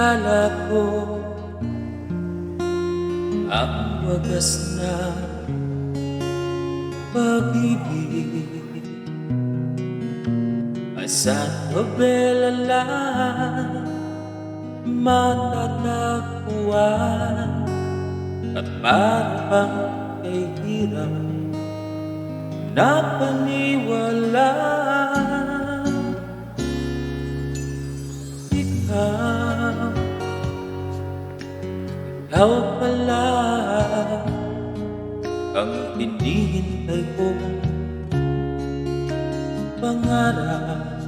akala ko ang wagas na pag-ibig ay sa nobela lang matatagpuan at parang kay hirap na paniwala. Ikaw pala ang hinihintay kong pangarap.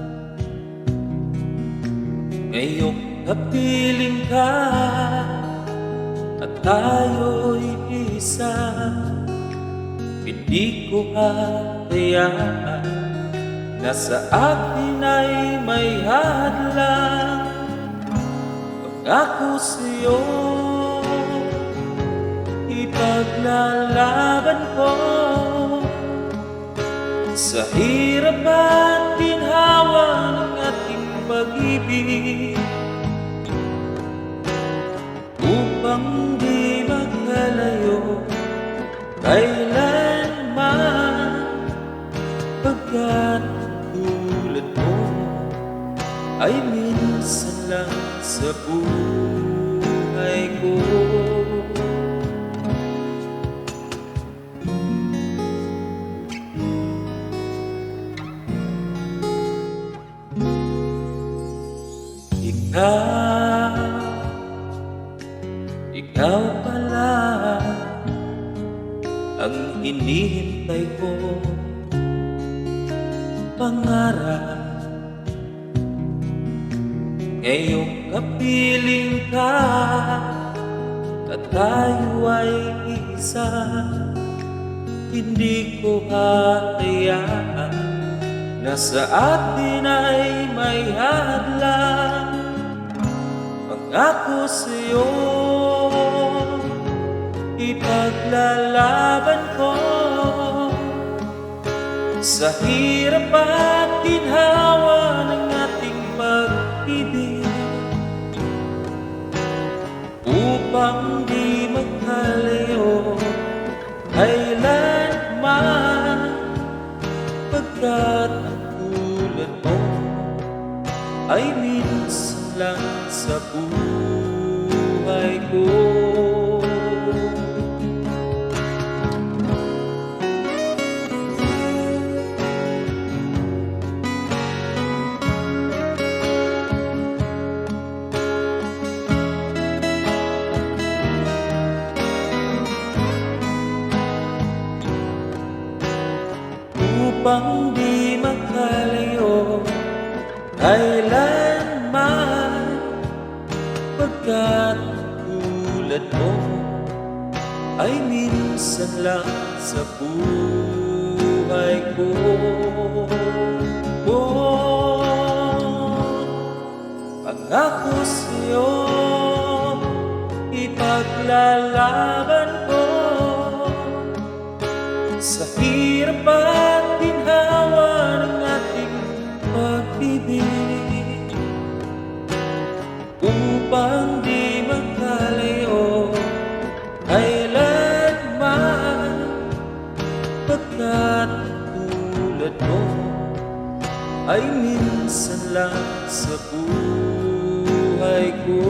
Ngayong kapiling ka at tayo'y isa, hindi ko hayaan na sa akin ay may hadlang. Pangako sa'yo, ipaglalaban ko sa hirap at ginhawa ng ating pag-ibig, upang di magkalayo kailanman, pagkat tulad mo ay minsan lang sa buhay ko. Ikaw pala ang hinihintay ko pangarap. Ngayong kapiling ka at tayo ay isa, hindi ko hayaan na sa atin ay may hadlang. Pangako sa'yo, ipaglalaban ko sa hirap at ginhawa ng ating pag-ibig, upang di magkalayo kailanman, pagkat ang tulad mo ay minsan lang sa buhay ko. Upang di magkalayo kailanman, pagkat tulad mo ay minsan lang sa buhay ko. Pangako sa'yo, ipaglalaban ko sa hirap at ginhawa ng ating pag-ibig, upang di magkalayo kailanman, pagkat tulad mo ay minsan lang sa buhay ko.